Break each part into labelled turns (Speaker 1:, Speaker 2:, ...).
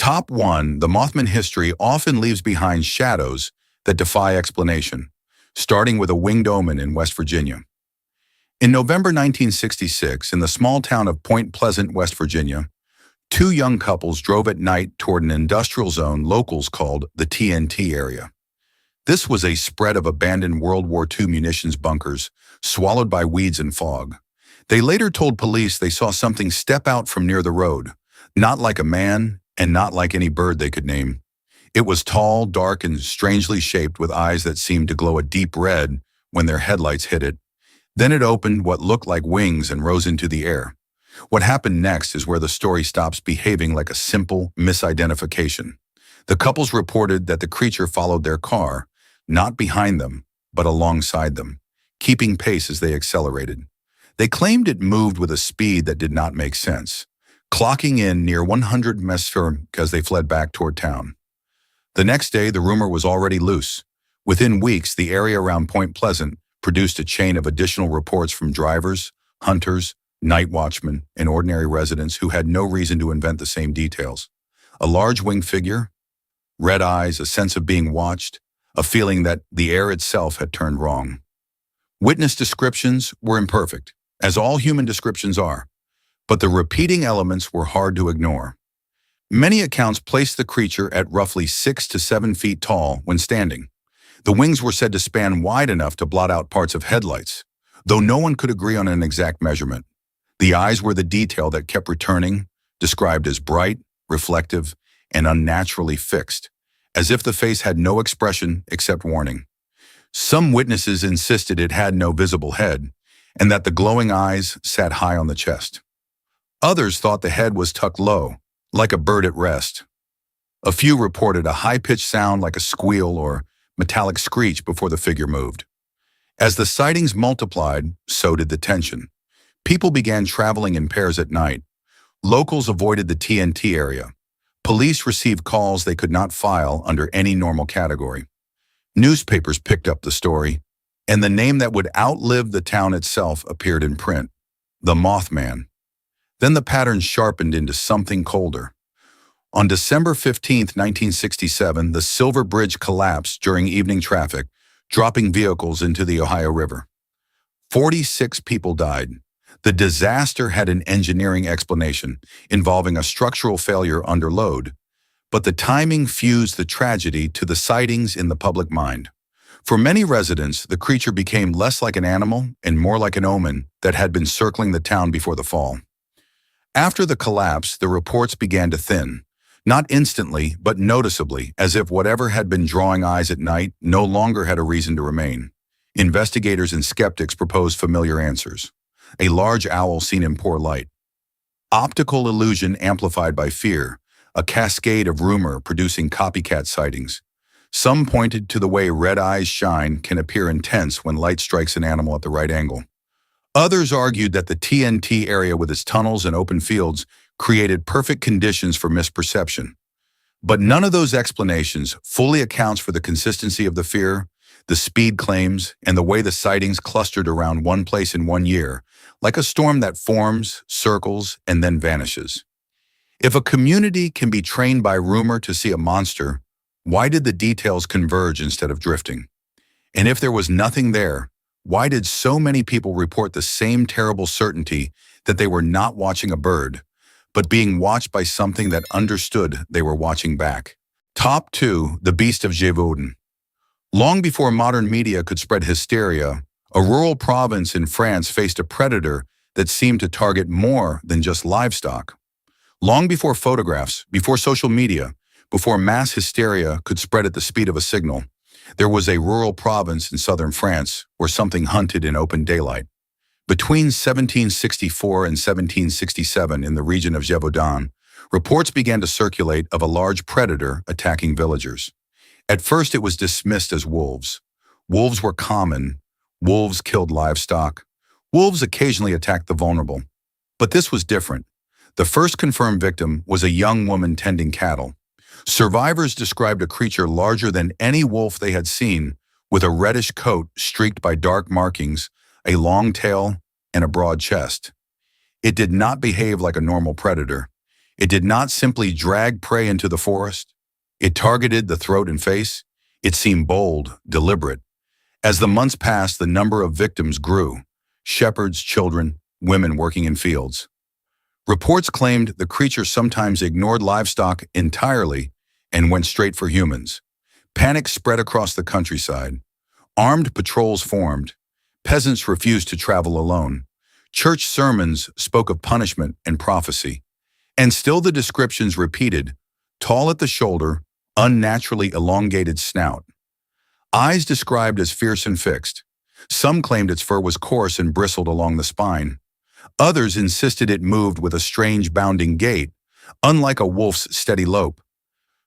Speaker 1: Top 1. The Mothman history often leaves behind shadows that defy explanation, starting with a winged omen in West Virginia. In November 1966, in the small town of Point Pleasant, West Virginia, two young couples drove at night toward an industrial zone locals called the TNT area. This was a spread of abandoned World War II munitions bunkers, swallowed by weeds and fog. They later told police they saw something step out from near the road, not like a man and not like any bird they could name. It was tall, dark, and strangely shaped with eyes that seemed to glow a deep red when their headlights hit it. Then it opened what looked like wings and rose into the air. What happened next is where the story stops behaving like a simple misidentification. The couples reported that the creature followed their car, not behind them, but alongside them, keeping pace as they accelerated. They claimed it moved with a speed that did not make sense, clocking in near 100 mph as they fled back toward town. The next day, the rumor was already loose. Within weeks, the area around Point Pleasant produced a chain of additional reports from drivers, hunters, night watchmen, and ordinary residents who had no reason to invent the same details. A large winged figure, red eyes, a sense of being watched, a feeling that the air itself had turned wrong. Witness descriptions were imperfect, as all human descriptions are, but the repeating elements were hard to ignore. Many accounts placed the creature at roughly 6 to 7 feet tall when standing. The wings were said to span wide enough to blot out parts of headlights, though no one could agree on an exact measurement. The eyes were the detail that kept returning, described as bright, reflective, and unnaturally fixed, as if the face had no expression except warning. Some witnesses insisted it had no visible head, and that the glowing eyes sat high on the chest. Others thought the head was tucked low, like a bird at rest. A few reported a high-pitched sound like a squeal or metallic screech before the figure moved. As the sightings multiplied, so did the tension. People began traveling in pairs at night. Locals avoided the TNT area. Police received calls they could not file under any normal category. Newspapers picked up the story, and the name that would outlive the town itself appeared in print: the Mothman. Then the pattern sharpened into something colder. On December 15, 1967, the Silver Bridge collapsed during evening traffic, dropping vehicles into the Ohio River. 46 people died. The disaster had an engineering explanation involving a structural failure under load, but the timing fused the tragedy to the sightings in the public mind. For many residents, the creature became less like an animal and more like an omen that had been circling the town before the fall. After the collapse, the reports began to thin, not instantly, but noticeably, as if whatever had been drawing eyes at night no longer had a reason to remain. Investigators and skeptics proposed familiar answers. A large owl seen in poor light. Optical illusion amplified by fear, a cascade of rumor producing copycat sightings. Some pointed to the way red eyes shine can appear intense when light strikes an animal at the right angle. Others argued that the TNT area with its tunnels and open fields created perfect conditions for misperception. But none of those explanations fully accounts for the consistency of the fear, the speed claims, and the way the sightings clustered around one place in 1 year, like a storm that forms, circles, and then vanishes. If a community can be trained by rumor to see a monster, why did the details converge instead of drifting? And if there was nothing there, why did so many people report the same terrible certainty that they were not watching a bird, but being watched by something that understood they were watching back? Top 2. The Beast of Gévaudan. Long before modern media could spread hysteria, a rural province in France faced a predator that seemed to target more than just livestock. Long before photographs, before social media, before mass hysteria could spread at the speed of a signal, there was a rural province in southern France where something hunted in open daylight. Between 1764 and 1767 in the region of Gévaudan, reports began to circulate of a large predator attacking villagers. At first it was dismissed as wolves. Wolves were common. Wolves killed livestock. Wolves occasionally attacked the vulnerable. But this was different. The first confirmed victim was a young woman tending cattle. Survivors described a creature larger than any wolf they had seen, with a reddish coat streaked by dark markings, a long tail, and a broad chest. It did not behave like a normal predator. It did not simply drag prey into the forest. It targeted the throat and face. It seemed bold, deliberate. As the months passed, the number of victims grew. Shepherds, children, women working in fields. Reports claimed the creature sometimes ignored livestock entirely and went straight for humans. Panic spread across the countryside. Armed patrols formed. Peasants refused to travel alone. Church sermons spoke of punishment and prophecy. And still the descriptions repeated: tall at the shoulder, unnaturally elongated snout. Eyes described as fierce and fixed. Some claimed its fur was coarse and bristled along the spine. Others insisted it moved with a strange bounding gait, unlike a wolf's steady lope.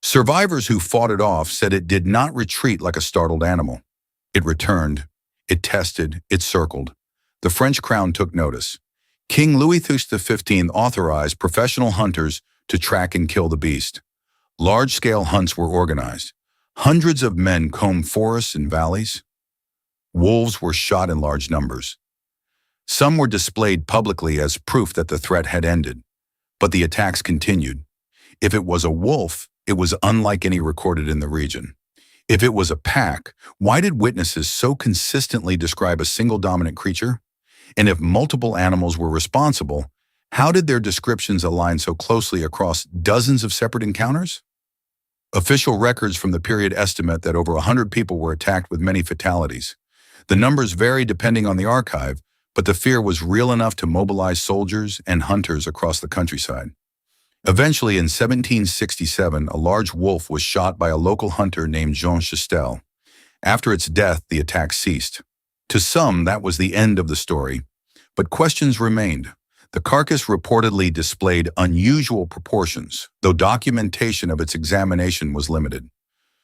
Speaker 1: Survivors who fought it off said it did not retreat like a startled animal. It returned. It tested. It circled. The French crown took notice. King Louis XV authorized professional hunters to track and kill the beast. Large-scale hunts were organized. Hundreds of men combed forests and valleys. Wolves were shot in large numbers. Some were displayed publicly as proof that the threat had ended. But the attacks continued. If it was a wolf, it was unlike any recorded in the region. If it was a pack, why did witnesses so consistently describe a single dominant creature? And if multiple animals were responsible, how did their descriptions align so closely across dozens of separate encounters? Official records from the period estimate that over 100 people were attacked with many fatalities. The numbers vary depending on the archive, but the fear was real enough to mobilize soldiers and hunters across the countryside. Eventually, in 1767, a large wolf was shot by a local hunter named Jean Chastel. After its death, the attack ceased. To some, that was the end of the story, but questions remained. The carcass reportedly displayed unusual proportions, though documentation of its examination was limited.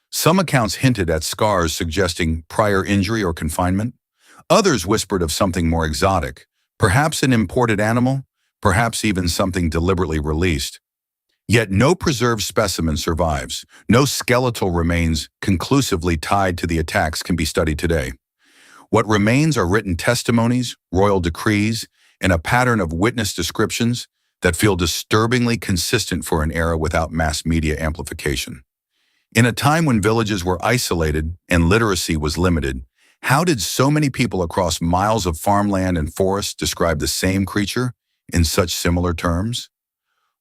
Speaker 1: Some accounts hinted at scars suggesting prior injury or confinement. Others whispered of something more exotic, perhaps an imported animal, perhaps even something deliberately released. Yet no preserved specimen survives. No skeletal remains conclusively tied to the attacks can be studied today. What remains are written testimonies, royal decrees, and a pattern of witness descriptions that feel disturbingly consistent for an era without mass media amplification. In a time when villages were isolated and literacy was limited, how did so many people across miles of farmland and forest describe the same creature in such similar terms?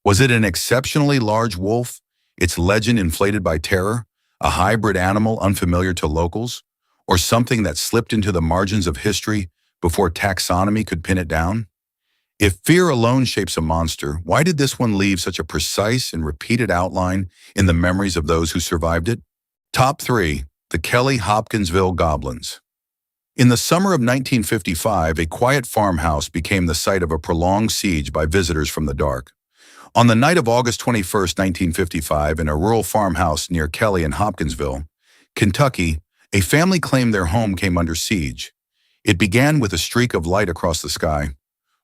Speaker 1: Was it an exceptionally large wolf, its legend inflated by terror, a hybrid animal unfamiliar to locals, or something that slipped into the margins of history before taxonomy could pin it down? If fear alone shapes a monster, why did this one leave such a precise and repeated outline in the memories of those who survived it? Top 3. The Kelly-Hopkinsville Goblins. In the summer of 1955, a quiet farmhouse became the site of a prolonged siege by visitors from the dark. On the night of August 21, 1955, in a rural farmhouse near Kelly and Hopkinsville, Kentucky, a family claimed their home came under siege. It began with a streak of light across the sky.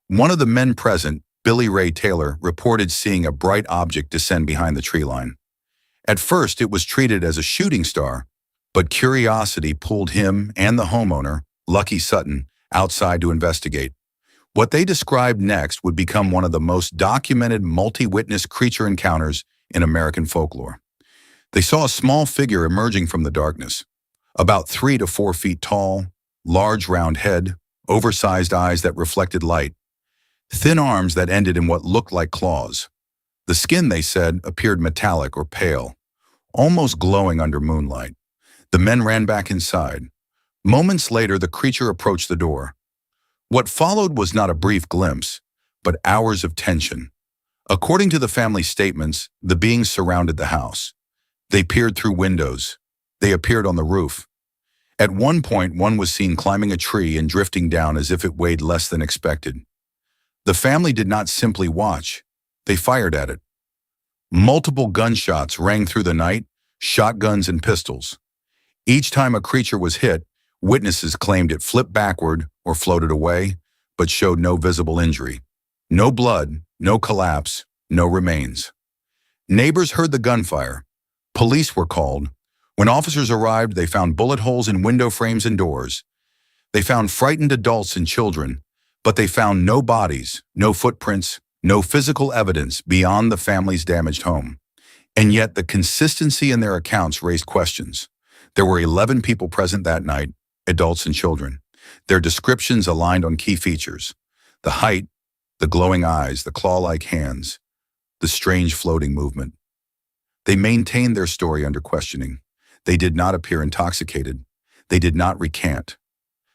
Speaker 1: One of the men present, Billy Ray Taylor, reported seeing a bright object descend behind the tree line. At first, it was treated as a shooting star, but curiosity pulled him and the homeowner, Lucky Sutton, outside to investigate. What they described next would become one of the most documented multi-witness creature encounters in American folklore. They saw a small figure emerging from the darkness, about 3 to 4 feet tall, large round head, oversized eyes that reflected light, thin arms that ended in what looked like claws. The skin, they said, appeared metallic or pale, almost glowing under moonlight. The men ran back inside. Moments later, the creature approached the door. What followed was not a brief glimpse, but hours of tension. According to the family statements, the beings surrounded the house. They peered through windows. They appeared on the roof. At one point, one was seen climbing a tree and drifting down as if it weighed less than expected. The family did not simply watch. They fired at it. Multiple gunshots rang through the night, shotguns and pistols. Each time a creature was hit, witnesses claimed it flipped backward or floated away, but showed no visible injury. No blood, no collapse, no remains. Neighbors heard the gunfire. Police were called. When officers arrived, they found bullet holes in window frames and doors. They found frightened adults and children, but they found no bodies, no footprints, No physical evidence beyond the family's damaged home. And yet the consistency in their accounts raised questions. There were 11 people present that night, adults and children. Their descriptions aligned on key features: the height, the glowing eyes, the claw-like hands, the strange floating movement. They maintained their story under questioning. They did not appear intoxicated. They did not recant.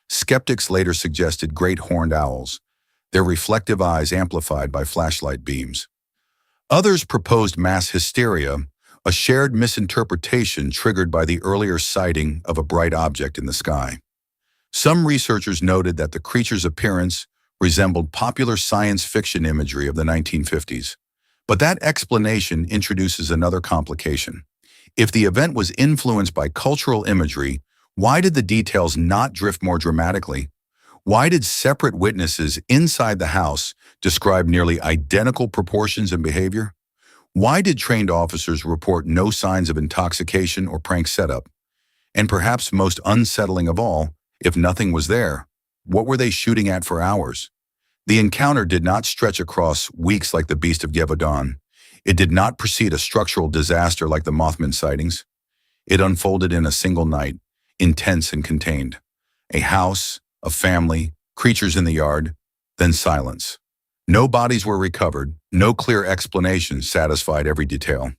Speaker 1: Skeptics later suggested great horned owls, their reflective eyes amplified by flashlight beams. Others proposed mass hysteria, a shared misinterpretation triggered by the earlier sighting of a bright object in the sky. Some researchers noted that the creature's appearance resembled popular science fiction imagery of the 1950s. But that explanation introduces another complication. If the event was influenced by cultural imagery, why did the details not drift more dramatically? Why did separate witnesses inside the house describe nearly identical proportions and behavior? Why did trained officers report no signs of intoxication or prank setup? And perhaps most unsettling of all, if nothing was there, what were they shooting at for hours? The encounter did not stretch across weeks like the Beast of Gevaudan. It did not precede a structural disaster like the Mothman sightings. It unfolded in a single night, intense and contained. A house, a family, creatures in the yard, then silence. No bodies were recovered, no clear explanation satisfied every detail.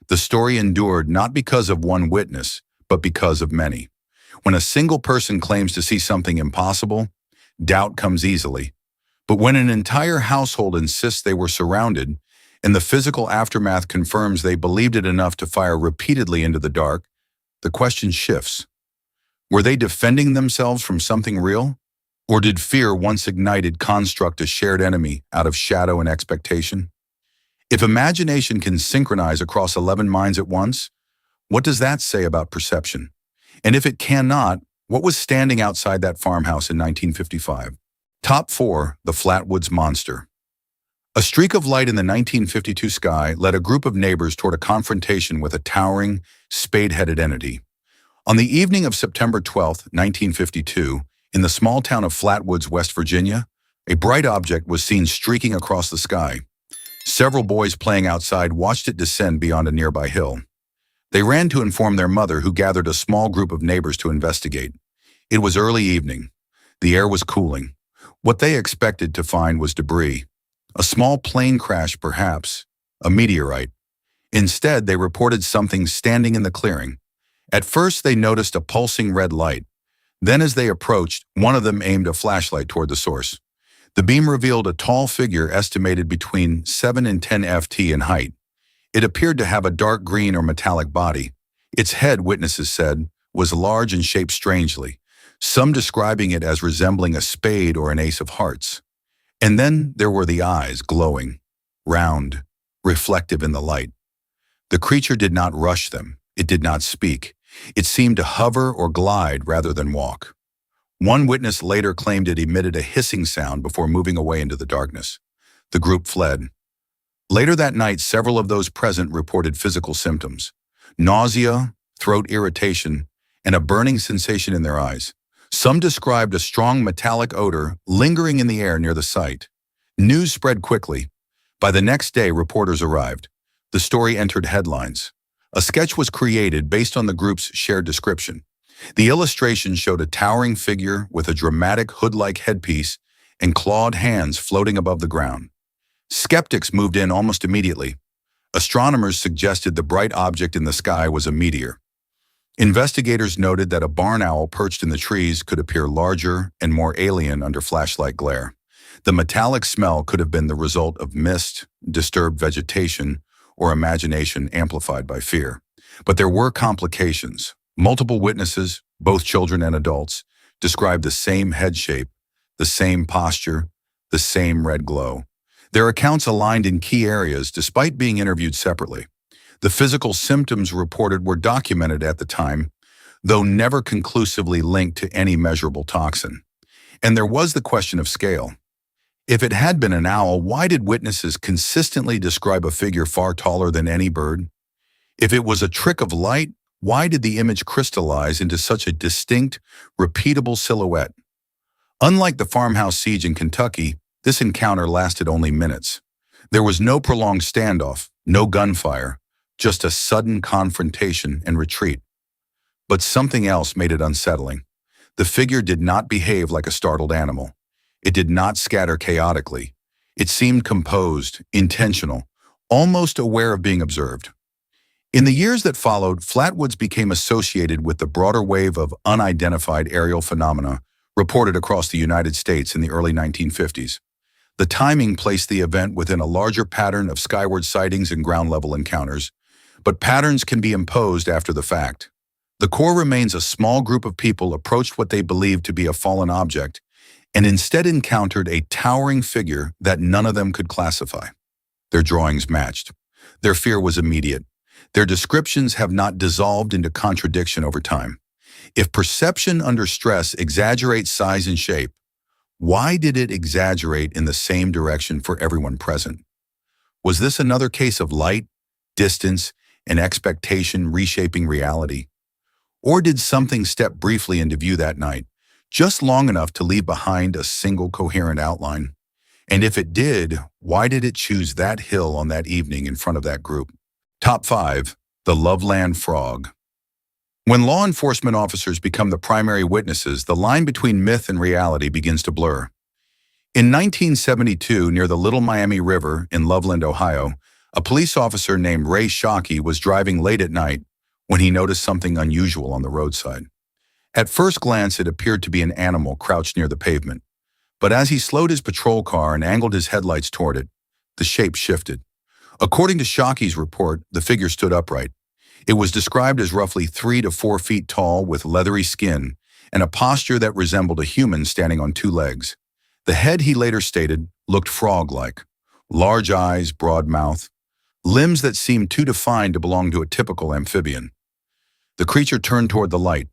Speaker 1: The story endured not because of one witness, but because of many. When a single person claims to see something impossible, doubt comes easily. But when an entire household insists they were surrounded, and the physical aftermath confirms they believed it enough to fire repeatedly into the dark, the question shifts. Were they defending themselves from something real? Or did fear once ignited construct a shared enemy out of shadow and expectation? If imagination can synchronize across 11 minds at once, what does that say about perception? And if it cannot, what was standing outside that farmhouse in 1955? Top 4, the Flatwoods Monster. A streak of light in the 1952 sky led a group of neighbors toward a confrontation with a towering, spade-headed entity. On the evening of September 12, 1952, in the small town of Flatwoods, West Virginia, a bright object was seen streaking across the sky. Several boys playing outside watched it descend beyond a nearby hill. They ran to inform their mother, who gathered a small group of neighbors to investigate. It was early evening. The air was cooling. What they expected to find was debris. A small plane crash, perhaps. A meteorite. Instead, they reported something standing in the clearing. At first, they noticed a pulsing red light. Then, as they approached, one of them aimed a flashlight toward the source. The beam revealed a tall figure estimated between 7 and 10 ft in height. It appeared to have a dark green or metallic body. Its head, witnesses said, was large and shaped strangely, some describing it as resembling a spade or an ace of hearts. And then there were the eyes, glowing, round, reflective in the light. The creature did not rush them. It did not speak. It seemed to hover or glide rather than walk. One witness later claimed it emitted a hissing sound before moving away into the darkness. The group fled. Later that night, several of those present reported physical symptoms: nausea, throat irritation, and a burning sensation in their eyes. Some described a strong metallic odor lingering in the air near the site. News spread quickly. By the next day, reporters arrived. The story entered headlines. A sketch was created based on the group's shared description. The illustration showed a towering figure with a dramatic hood-like headpiece and clawed hands floating above the ground. Skeptics moved in almost immediately. Astronomers suggested the bright object in the sky was a meteor. Investigators noted that a barn owl perched in the trees could appear larger and more alien under flashlight glare. The metallic smell could have been the result of mist, disturbed vegetation, or imagination amplified by fear. But there were complications. Multiple witnesses, both children and adults, described the same head shape, the same posture, the same red glow. Their accounts aligned in key areas despite being interviewed separately. The physical symptoms reported were documented at the time, though never conclusively linked to any measurable toxin. And there was the question of scale. If it had been an owl, why did witnesses consistently describe a figure far taller than any bird? If it was a trick of light, why did the image crystallize into such a distinct, repeatable silhouette? Unlike the farmhouse siege in Kentucky, this encounter lasted only minutes. There was no prolonged standoff, no gunfire, just a sudden confrontation and retreat. But something else made it unsettling. The figure did not behave like a startled animal. It did not scatter chaotically. It seemed composed, intentional, almost aware of being observed. In the years that followed, Flatwoods became associated with the broader wave of unidentified aerial phenomena reported across the United States in the early 1950s. The timing placed the event within a larger pattern of skyward sightings and ground-level encounters, but patterns can be imposed after the fact. The core remains a small group of people approached what they believed to be a fallen object and instead encountered a towering figure that none of them could classify. Their drawings matched. Their fear was immediate. Their descriptions have not dissolved into contradiction over time. If perception under stress exaggerates size and shape, why did it exaggerate in the same direction for everyone present? Was this another case of light, distance, and expectation reshaping reality? Or did something step briefly into view that night, just long enough to leave behind a single coherent outline? And if it did, why did it choose that hill on that evening in front of that group? Top 5. The Loveland Frog. When law enforcement officers become the primary witnesses, the line between myth and reality begins to blur. In 1972, near the Little Miami River in Loveland, Ohio, a police officer named Ray Shockey was driving late at night when he noticed something unusual on the roadside. At first glance, it appeared to be an animal crouched near the pavement. But as he slowed his patrol car and angled his headlights toward it, the shape shifted. According to Shockey's report, the figure stood upright. It was described as roughly 3 to 4 feet tall with leathery skin and a posture that resembled a human standing on 2 legs. The head, he later stated, looked frog-like. Large eyes, broad mouth, limbs that seemed too defined to belong to a typical amphibian. The creature turned toward the light.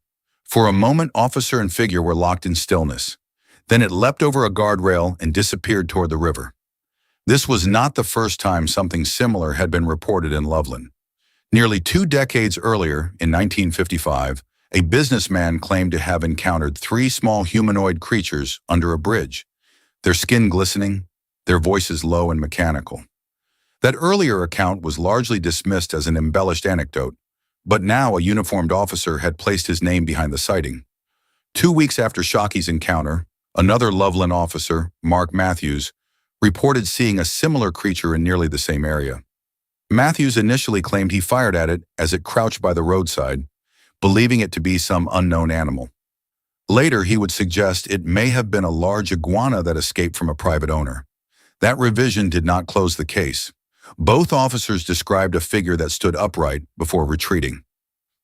Speaker 1: For a moment, officer and figure were locked in stillness. Then it leapt over a guardrail and disappeared toward the river. This was not the first time something similar had been reported in Loveland. Nearly 2 decades earlier, in 1955, a businessman claimed to have encountered 3 small humanoid creatures under a bridge, their skin glistening, their voices low and mechanical. That earlier account was largely dismissed as an embellished anecdote, but now a uniformed officer had placed his name behind the sighting. 2 weeks after Shockey's encounter, another Loveland officer, Mark Matthews, reported seeing a similar creature in nearly the same area. Matthews initially claimed he fired at it as it crouched by the roadside, believing it to be some unknown animal. Later, he would suggest it may have been a large iguana that escaped from a private owner. That revision did not close the case. Both officers described a figure that stood upright before retreating.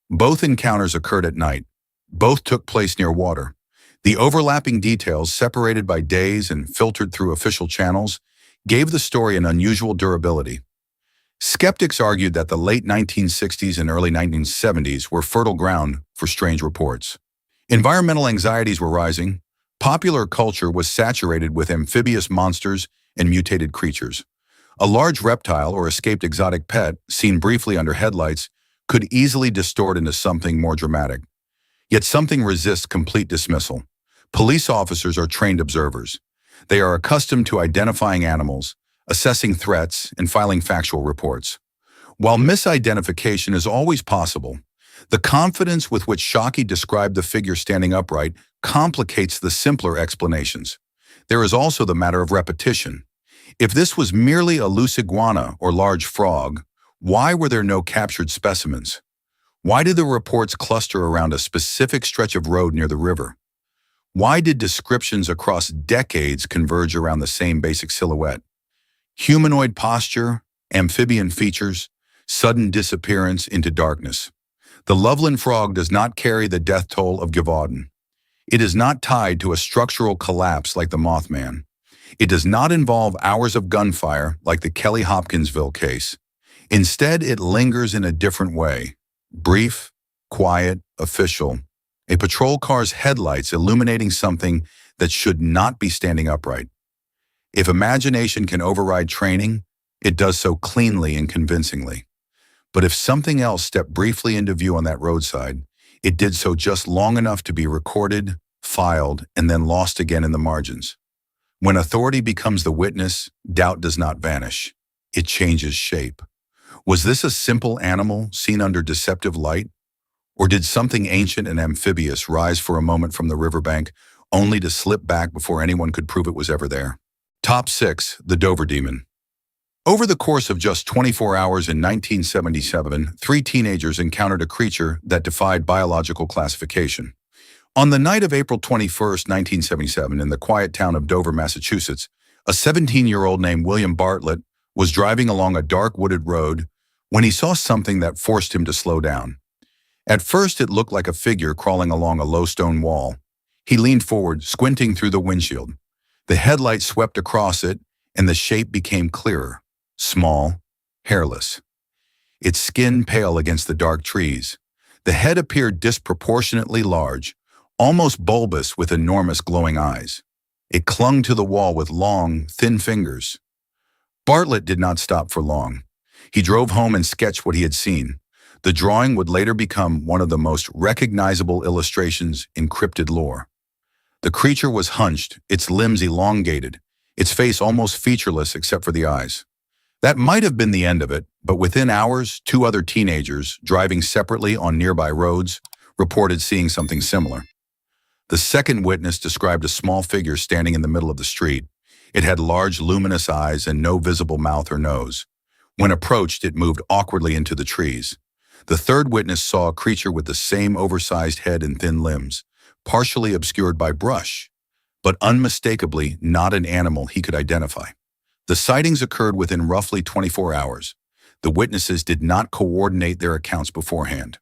Speaker 1: Both encounters occurred at night. Both took place near water. The overlapping details, separated by days and filtered through official channels, gave the story an unusual durability. Skeptics argued that the late 1960s and early 1970s were fertile ground for strange reports. Environmental anxieties were rising. Popular culture was saturated with amphibious monsters and mutated creatures. A large reptile or escaped exotic pet, seen briefly under headlights, could easily distort into something more dramatic. Yet something resists complete dismissal. Police officers are trained observers. They are accustomed to identifying animals, assessing threats, and filing factual reports. While misidentification is always possible, the confidence with which Shockey described the figure standing upright complicates the simpler explanations. There is also the matter of repetition. If this was merely a loose iguana or large frog, why were there no captured specimens? Why did the reports cluster around a specific stretch of road near the river? Why did descriptions across decades converge around the same basic silhouette? Humanoid posture, amphibian features, sudden disappearance into darkness. The Loveland frog does not carry the death toll of Givaudan. It is not tied to a structural collapse like the Mothman. It does not involve hours of gunfire like the Kelly Hopkinsville case. Instead, it lingers in a different way. Brief, quiet, official. A patrol car's headlights illuminating something that should not be standing upright. If imagination can override training, it does so cleanly and convincingly. But if something else stepped briefly into view on that roadside, it did so just long enough to be recorded, filed, and then lost again in the margins. When authority becomes the witness, doubt does not vanish. it changes shape. Was this a simple animal seen under deceptive light? Or did something ancient and amphibious rise for a moment from the riverbank, only to slip back before anyone could prove it was ever there? Top 6. The Dover Demon. Over the course of just 24 hours in 1977, 3 teenagers encountered a creature that defied biological classification. On the night of April 21, 1977, in the quiet town of Dover, Massachusetts, a 17-year-old named William Bartlett was driving along a dark wooded road when he saw something that forced him to slow down. At first, it looked like a figure crawling along a low stone wall. He leaned forward, squinting through the windshield. The headlight swept across it, and the shape became clearer. Small, hairless. Its skin pale against the dark trees. The head appeared disproportionately large, almost bulbous with enormous glowing eyes. It clung to the wall with long, thin fingers. Bartlett did not stop for long. He drove home and sketched what he had seen. The drawing would later become one of the most recognizable illustrations in cryptid lore. The creature was hunched, its limbs elongated, its face almost featureless except for the eyes. That might have been the end of it, but within hours, 2 other teenagers, driving separately on nearby roads, reported seeing something similar. The second witness described a small figure standing in the middle of the street. It had large, luminous eyes and no visible mouth or nose. When approached, it moved awkwardly into the trees. The third witness saw a creature with the same oversized head and thin limbs, partially obscured by brush, but unmistakably not an animal he could identify. The sightings occurred within roughly 24 hours. The witnesses did not coordinate their accounts beforehand.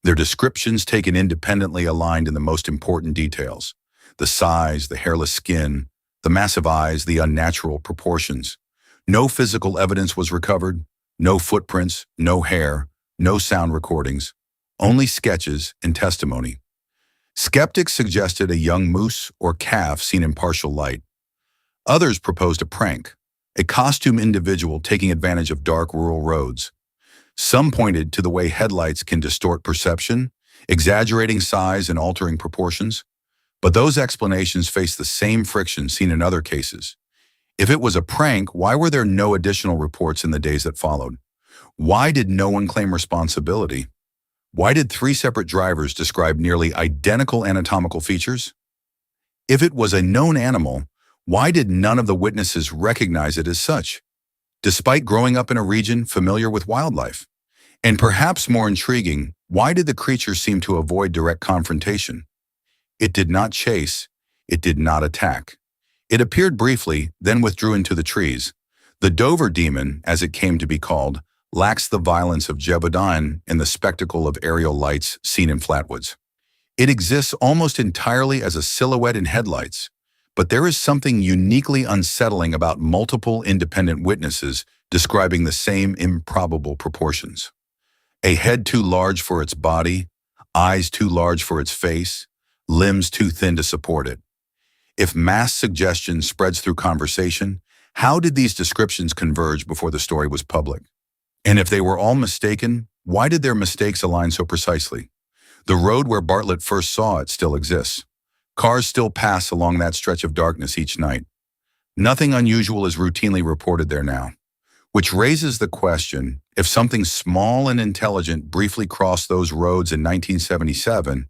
Speaker 1: Their descriptions taken independently aligned in the most important details: the size, the hairless skin, the massive eyes, the unnatural proportions. No physical evidence was recovered, no footprints, no hair, no sound recordings, only sketches and testimony. Skeptics suggested a young moose or calf seen in partial light. Others proposed a prank, a costume individual taking advantage of dark rural roads. Some pointed to the way headlights can distort perception, exaggerating size and altering proportions. But those explanations face the same friction seen in other cases. If it was a prank, why were there no additional reports in the days that followed? Why did no one claim responsibility? Why did 3 separate drivers describe nearly identical anatomical features? If it was a known animal, why did none of the witnesses recognize it as such, despite growing up in a region familiar with wildlife? And perhaps more intriguing, why did the creature seem to avoid direct confrontation? It did not chase, it did not attack. It appeared briefly, then withdrew into the trees. The Dover Demon, as it came to be called, lacks the violence of Jebediah and the spectacle of aerial lights seen in flatwoods. It exists almost entirely as a silhouette in headlights, but there is something uniquely unsettling about multiple independent witnesses describing the same improbable proportions. A head too large for its body, eyes too large for its face, limbs too thin to support it. If mass suggestion spreads through conversation, how did these descriptions converge before the story was public? And if they were all mistaken, why did their mistakes align so precisely? The road where Bartlett first saw it still exists. Cars still pass along that stretch of darkness each night. Nothing unusual is routinely reported there now, which raises the question, if something small and intelligent briefly crossed those roads in 1977,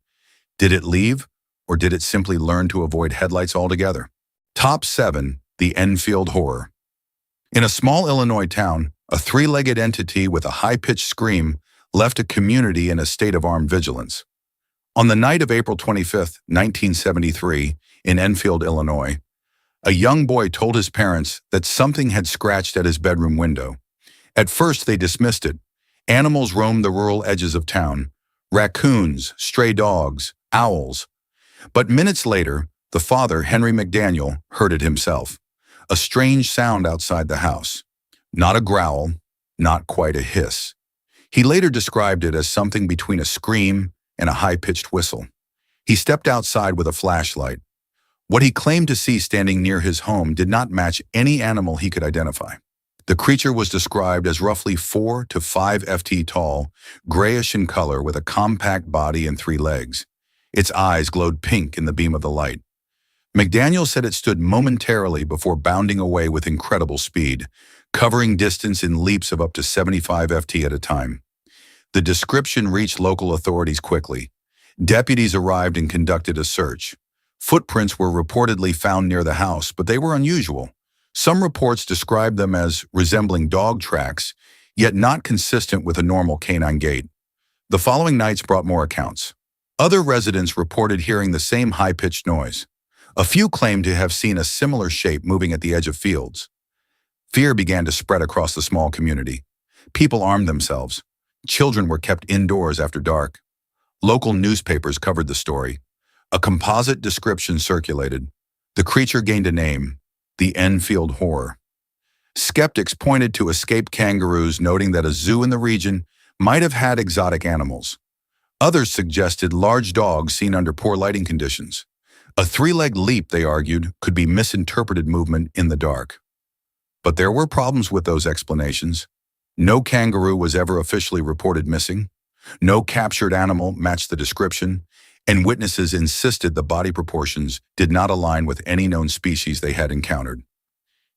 Speaker 1: did it leave, or did it simply learn to avoid headlights altogether? Top 7. The Enfield Horror. In a small Illinois town, a 3-legged entity with a high-pitched scream left a community in a state of armed vigilance. On the night of April 25, 1973, in Enfield, Illinois, a young boy told his parents that something had scratched at his bedroom window. At first, they dismissed it. Animals roamed the rural edges of town: raccoons, stray dogs, owls. But minutes later, the father, Henry McDaniel, heard it himself. A strange sound outside the house. Not a growl, not quite a hiss. He later described it as something between a scream and a high-pitched whistle. He stepped outside with a flashlight. What he claimed to see standing near his home did not match any animal he could identify. The creature was described as roughly 4 to 5 ft tall, grayish in color with a compact body and 3 legs. Its eyes glowed pink in the beam of the light. McDaniel said it stood momentarily before bounding away with incredible speed, covering distance in leaps of up to 75 ft at a time. The description reached local authorities quickly. Deputies arrived and conducted a search. Footprints were reportedly found near the house, but they were unusual. Some reports described them as resembling dog tracks, yet not consistent with a normal canine gait. The following nights brought more accounts. Other residents reported hearing the same high-pitched noise. A few claimed to have seen a similar shape moving at the edge of fields. Fear began to spread across the small community. People armed themselves. Children were kept indoors after dark. Local newspapers covered the story. A composite description circulated. The creature gained a name, the Enfield Horror. Skeptics pointed to escaped kangaroos, noting that a zoo in the region might have had exotic animals. Others suggested large dogs seen under poor lighting conditions. A three-legged leap, they argued, could be misinterpreted movement in the dark. But there were problems with those explanations. No kangaroo was ever officially reported missing. No captured animal matched the description, and witnesses insisted the body proportions did not align with any known species they had encountered.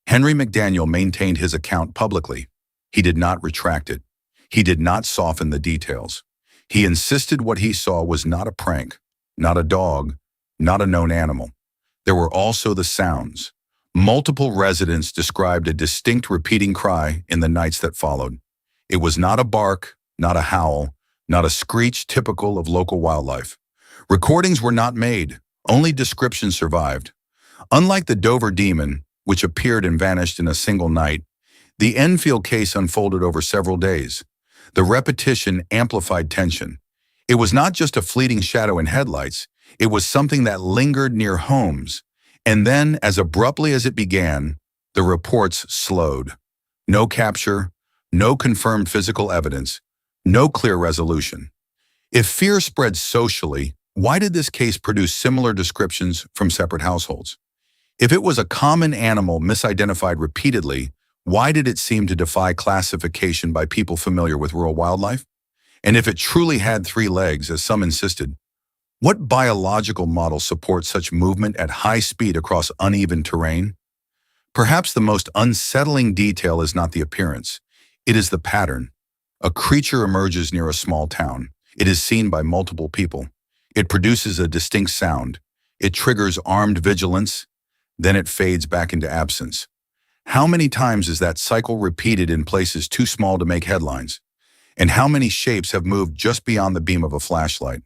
Speaker 1: Henry McDaniel maintained his account publicly. He did not retract it. He did not soften the details. He insisted what he saw was not a prank, not a dog, not a known animal. There were also the sounds. Multiple residents described a distinct repeating cry in the nights that followed. It was not a bark, not a howl, not a screech typical of local wildlife. Recordings were not made, only descriptions survived. Unlike the Dover demon, which appeared and vanished in a single night, the Enfield case unfolded over several days. The repetition amplified tension. It was not just a fleeting shadow in headlights, it was something that lingered near homes. And then, as abruptly as it began, the reports slowed. No capture, no confirmed physical evidence, no clear resolution. If fear spread socially, why did this case produce similar descriptions from separate households? If it was a common animal misidentified repeatedly, why did it seem to defy classification by people familiar with rural wildlife? And if it truly had three legs, as some insisted, what biological model supports such movement at high speed across uneven terrain? Perhaps the most unsettling detail is not the appearance. It is the pattern. A creature emerges near a small town. It is seen by multiple people. It produces a distinct sound. It triggers armed vigilance. Then it fades back into absence. How many times is that cycle repeated in places too small to make headlines? And how many shapes have moved just beyond the beam of a flashlight?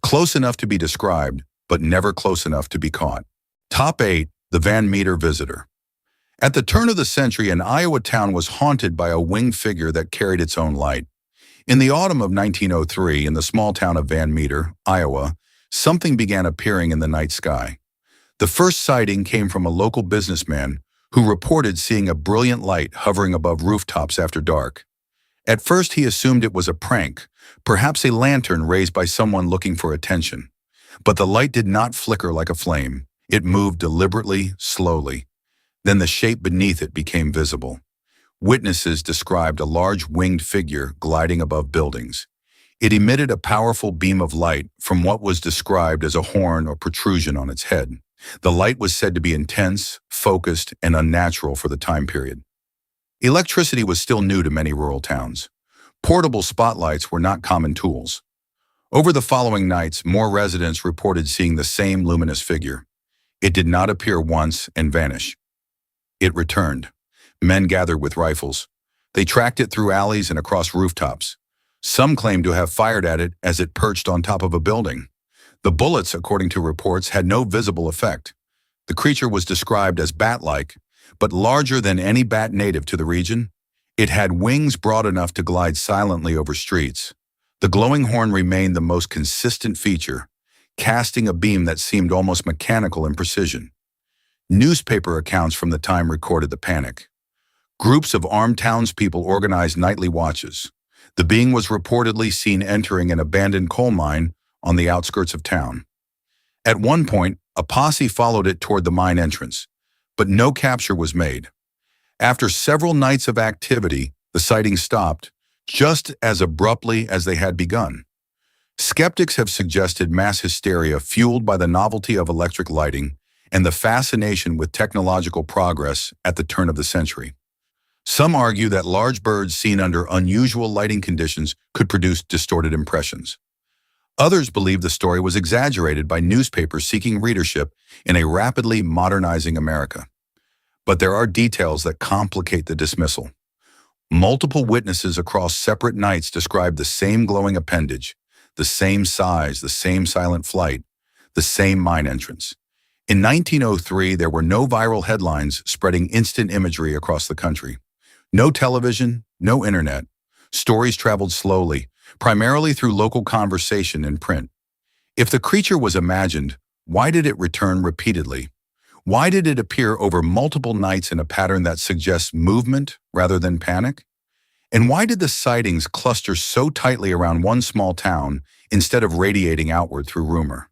Speaker 1: Close enough to be described, but never close enough to be caught. Top 8. The Van Meter Visitor. At the turn of the century, an Iowa town was haunted by a winged figure that carried its own light. In the autumn of 1903, in the small town of Van Meter, Iowa, something began appearing in the night sky. The first sighting came from a local businessman who reported seeing a brilliant light hovering above rooftops after dark. At first, he assumed it was a prank, perhaps a lantern raised by someone looking for attention. But the light did not flicker like a flame. It moved deliberately, slowly. Then the shape beneath it became visible. Witnesses described a large winged figure gliding above buildings. It emitted a powerful beam of light from what was described as a horn or protrusion on its head. The light was said to be intense, focused, and unnatural for the time period. Electricity was still new to many rural towns. Portable spotlights were not common tools. Over the following nights, more residents reported seeing the same luminous figure. It did not appear once and vanish. It returned. Men gathered with rifles. They tracked it through alleys and across rooftops. Some claimed to have fired at it as it perched on top of a building. The bullets, according to reports, had no visible effect. The creature was described as bat-like, but larger than any bat native to the region. It had wings broad enough to glide silently over streets. The glowing horn remained the most consistent feature, casting a beam that seemed almost mechanical in precision. Newspaper accounts from the time recorded the panic. Groups of armed townspeople organized nightly watches. The being was reportedly seen entering an abandoned coal mine on the outskirts of town. At one point, a posse followed it toward the mine entrance, but no capture was made. After several nights of activity, the sighting stopped, just as abruptly as they had begun. Skeptics have suggested mass hysteria fueled by the novelty of electric lighting and the fascination with technological progress at the turn of the century. Some argue that large birds seen under unusual lighting conditions could produce distorted impressions. Others believe the story was exaggerated by newspapers seeking readership in a rapidly modernizing America. But there are details that complicate the dismissal. Multiple witnesses across separate nights described the same glowing appendage, the same size, the same silent flight, the same mine entrance. In 1903, there were no viral headlines spreading instant imagery across the country. No television, no internet. Stories traveled slowly, primarily through local conversation and print. If the creature was imagined, why did it return repeatedly? Why did it appear over multiple nights in a pattern that suggests movement rather than panic? And why did the sightings cluster so tightly around one small town instead of radiating outward through rumor?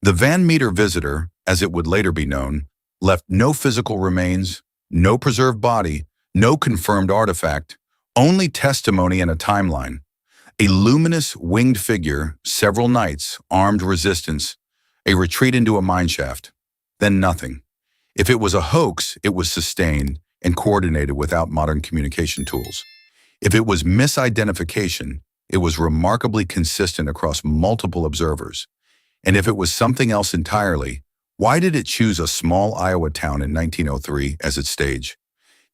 Speaker 1: The Van Meter visitor, as it would later be known, left no physical remains, no preserved body, no confirmed artifact, only testimony and a timeline. A luminous, winged figure, several nights, armed resistance, a retreat into a mineshaft. Then nothing. If it was a hoax, it was sustained and coordinated without modern communication tools. If it was misidentification, it was remarkably consistent across multiple observers. And if it was something else entirely, why did it choose a small Iowa town in 1903 as its stage?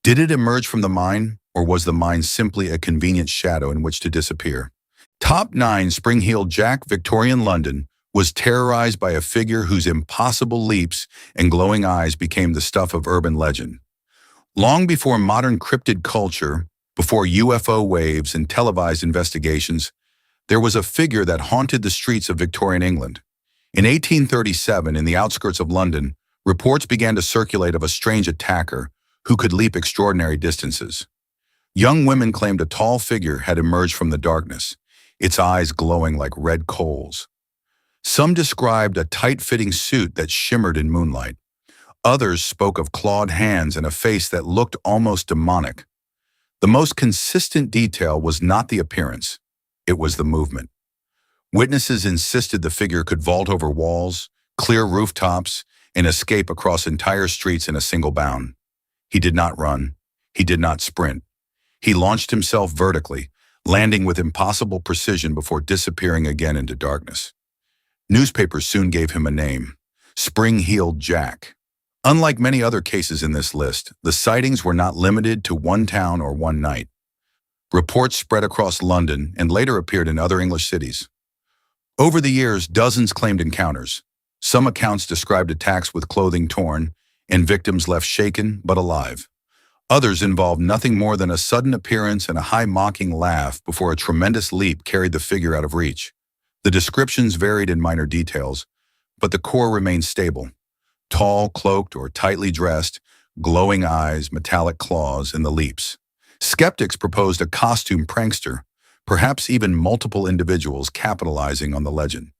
Speaker 1: Did it emerge from the mine, or was the mine simply a convenient shadow in which to disappear? Top 9 Spring-Heeled Jack, Victorian London, was terrorized by a figure whose impossible leaps and glowing eyes became the stuff of urban legend. Long before modern cryptid culture, before UFO waves and televised investigations, there was a figure that haunted the streets of Victorian England. In 1837, in the outskirts of London, reports began to circulate of a strange attacker who could leap extraordinary distances. Young women claimed a tall figure had emerged from the darkness, its eyes glowing like red coals. Some described a tight-fitting suit that shimmered in moonlight. Others spoke of clawed hands and a face that looked almost demonic. The most consistent detail was not the appearance, it was the movement. Witnesses insisted the figure could vault over walls, clear rooftops, and escape across entire streets in a single bound. He did not run. He did not sprint. He launched himself vertically, landing with impossible precision before disappearing again into darkness. Newspapers soon gave him a name, Spring-Heeled Jack. Unlike many other cases in this list, the sightings were not limited to one town or one night. Reports spread across London and later appeared in other English cities. Over the years, dozens claimed encounters. Some accounts described attacks with clothing torn and victims left shaken but alive. Others involved nothing more than a sudden appearance and a high mocking laugh before a tremendous leap carried the figure out of reach. The descriptions varied in minor details, but the core remained stable. Tall, cloaked, or tightly dressed, glowing eyes, metallic claws, and the leaps. Skeptics proposed a costume prankster, perhaps even multiple individuals capitalizing on the legend.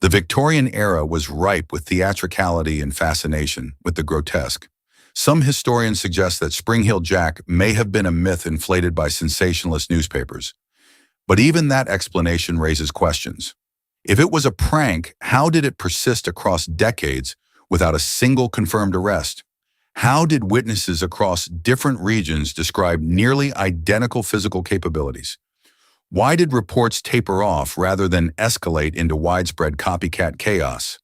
Speaker 1: The Victorian era was ripe with theatricality and fascination with the grotesque. Some historians suggest that Spring-Heeled Jack may have been a myth inflated by sensationalist newspapers. But even that explanation raises questions. If it was a prank, how did it persist across decades without a single confirmed arrest? How did witnesses across different regions describe nearly identical physical capabilities? Why did reports taper off rather than escalate into widespread copycat chaos?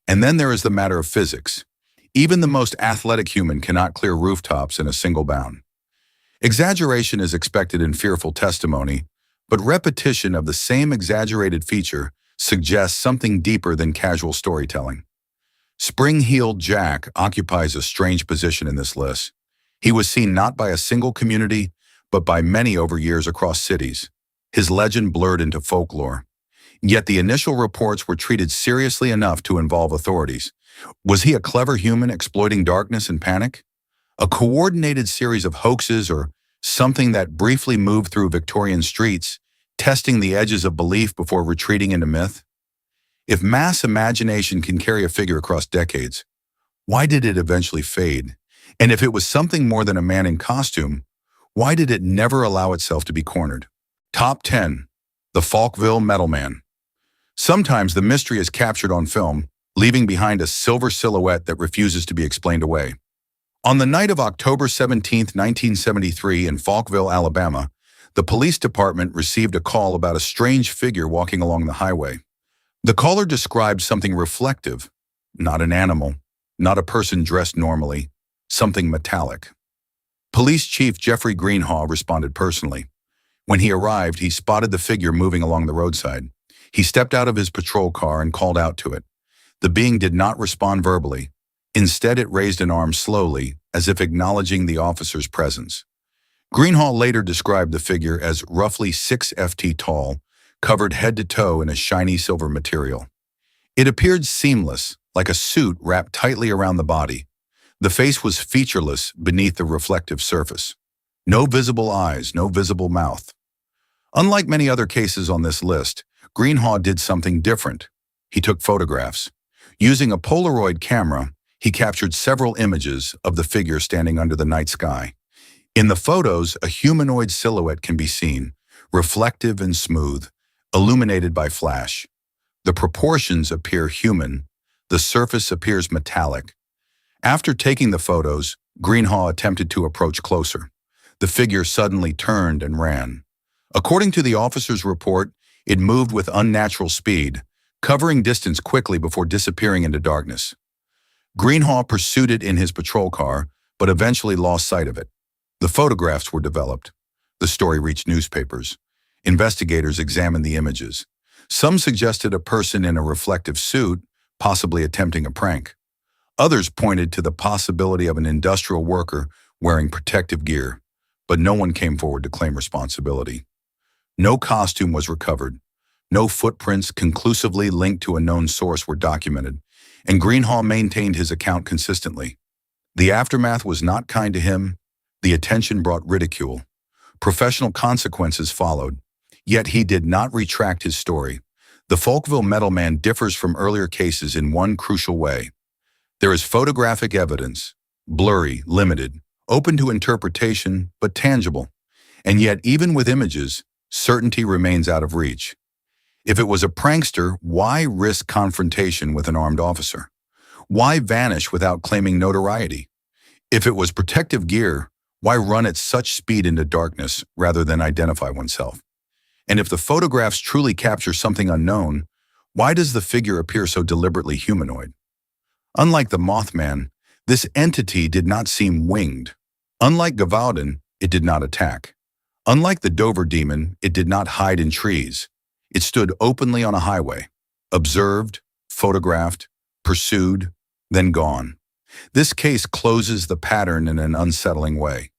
Speaker 1: And then there is the matter of physics. Even the most athletic human cannot clear rooftops in a single bound. Exaggeration is expected in fearful testimony, but repetition of the same exaggerated feature suggests something deeper than casual storytelling. Spring-Heeled Jack occupies a strange position in this list. He was seen not by a single community, but by many over years across cities. His legend blurred into folklore. Yet the initial reports were treated seriously enough to involve authorities. Was he a clever human exploiting darkness and panic? A coordinated series of hoaxes, or something that briefly moved through Victorian streets, testing the edges of belief before retreating into myth? If mass imagination can carry a figure across decades, why did it eventually fade? And if it was something more than a man in costume, why did it never allow itself to be cornered? Top 10. The Falkville Metal Man. Sometimes the mystery is captured on film, leaving behind a silver silhouette that refuses to be explained away. On the night of October 17, 1973, in Falkville, Alabama, the police department received a call about a strange figure walking along the highway. The caller described something reflective, not an animal, not a person dressed normally, something metallic. Police Chief Jeffrey Greenhaw responded personally. When he arrived, he spotted the figure moving along the roadside. He stepped out of his patrol car and called out to it. The being did not respond verbally. Instead, it raised an arm slowly, as if acknowledging the officer's presence. Greenhaw later described the figure as roughly 6 ft tall, covered head to toe in a shiny silver material. It appeared seamless, like a suit wrapped tightly around the body. The face was featureless beneath the reflective surface. No visible eyes, no visible mouth. Unlike many other cases on this list, Greenhaw did something different. He took photographs. Using a Polaroid camera, he captured several images of the figure standing under the night sky. In the photos, a humanoid silhouette can be seen, reflective and smooth, illuminated by flash. The proportions appear human. The surface appears metallic. After taking the photos, Greenhaw attempted to approach closer. The figure suddenly turned and ran. According to the officer's report, it moved with unnatural speed, covering distance quickly before disappearing into darkness. Greenhaw pursued it in his patrol car, but eventually lost sight of it. The photographs were developed. The story reached newspapers. Investigators examined the images. Some suggested a person in a reflective suit, possibly attempting a prank. Others pointed to the possibility of an industrial worker wearing protective gear, but no one came forward to claim responsibility. No costume was recovered. No footprints conclusively linked to a known source were documented, and Greenhaw maintained his account consistently. The aftermath was not kind to him. The attention brought ridicule. Professional consequences followed, yet he did not retract his story. The Falkville Metal Man differs from earlier cases in one crucial way. There is photographic evidence, blurry, limited, open to interpretation, but tangible. And yet, even with images, certainty remains out of reach. If it was a prankster, why risk confrontation with an armed officer? Why vanish without claiming notoriety? If it was protective gear, why run at such speed into darkness rather than identify oneself? And if the photographs truly capture something unknown, why does the figure appear so deliberately humanoid? Unlike the Mothman, this entity did not seem winged. Unlike Gavaldon, it did not attack. Unlike the Dover demon, it did not hide in trees. It stood openly on a highway, observed, photographed, pursued, then gone. This case closes the pattern in an unsettling way.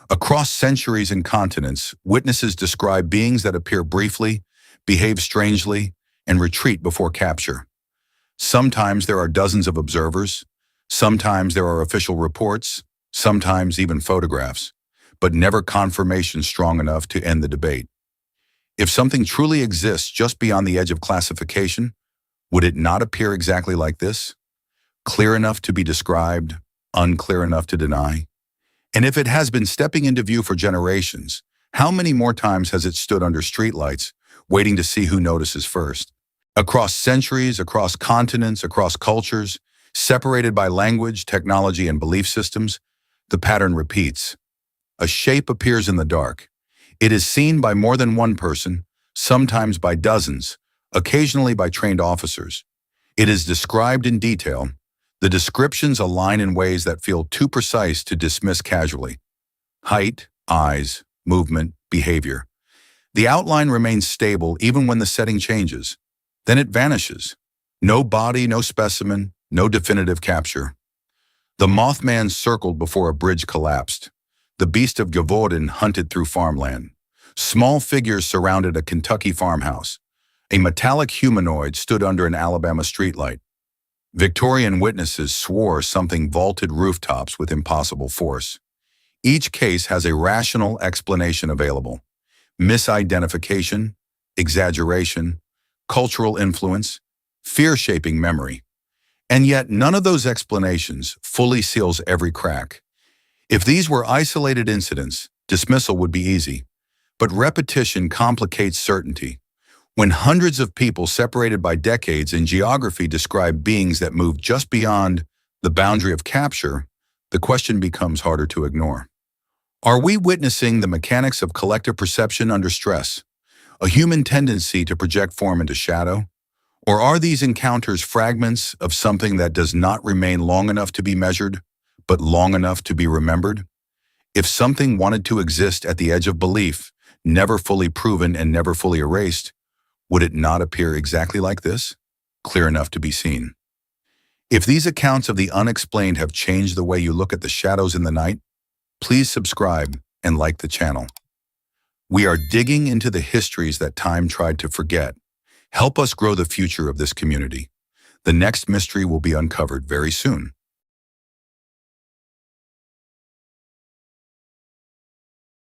Speaker 1: Across centuries and continents, witnesses describe beings that appear briefly, behave strangely, and retreat before capture. Sometimes there are dozens of observers, sometimes there are official reports, sometimes even photographs, but never confirmation strong enough to end the debate. If something truly exists just beyond the edge of classification, would it not appear exactly like this? Clear enough to be described, unclear enough to deny? And if it has been stepping into view for generations, how many more times has it stood under streetlights, waiting to see who notices first? Across centuries, across continents, across cultures, separated by language, technology, and belief systems, the pattern repeats. A shape appears in the dark. It is seen by more than one person, sometimes by dozens, occasionally by trained officers. It is described in detail. The descriptions align in ways that feel too precise to dismiss casually. Height, eyes, movement, behavior. The outline remains stable even when the setting changes. Then it vanishes. No body, no specimen, no definitive capture. The Mothman circled before a bridge collapsed. The beast of Gavaldon hunted through farmland. Small figures surrounded a Kentucky farmhouse. A metallic humanoid stood under an Alabama streetlight. Victorian witnesses swore something vaulted rooftops with impossible force. Each case has a rational explanation available. Misidentification, exaggeration, cultural influence, fear-shaping memory. And yet none of those explanations fully seals every crack. If these were isolated incidents, dismissal would be easy. But repetition complicates certainty. When hundreds of people separated by decades in geography describe beings that move just beyond the boundary of capture, the question becomes harder to ignore. Are we witnessing the mechanics of collective perception under stress, a human tendency to project form into shadow? Or are these encounters fragments of something that does not remain long enough to be measured, but long enough to be remembered? If something wanted to exist at the edge of belief, never fully proven and never fully erased, would it not appear exactly like this? Clear enough to be seen. If these accounts of the unexplained have changed the way you look at the shadows in the night, please subscribe and like the channel. We are digging into the histories that time tried to forget. Help us grow the future of this community. The next mystery will be uncovered very soon.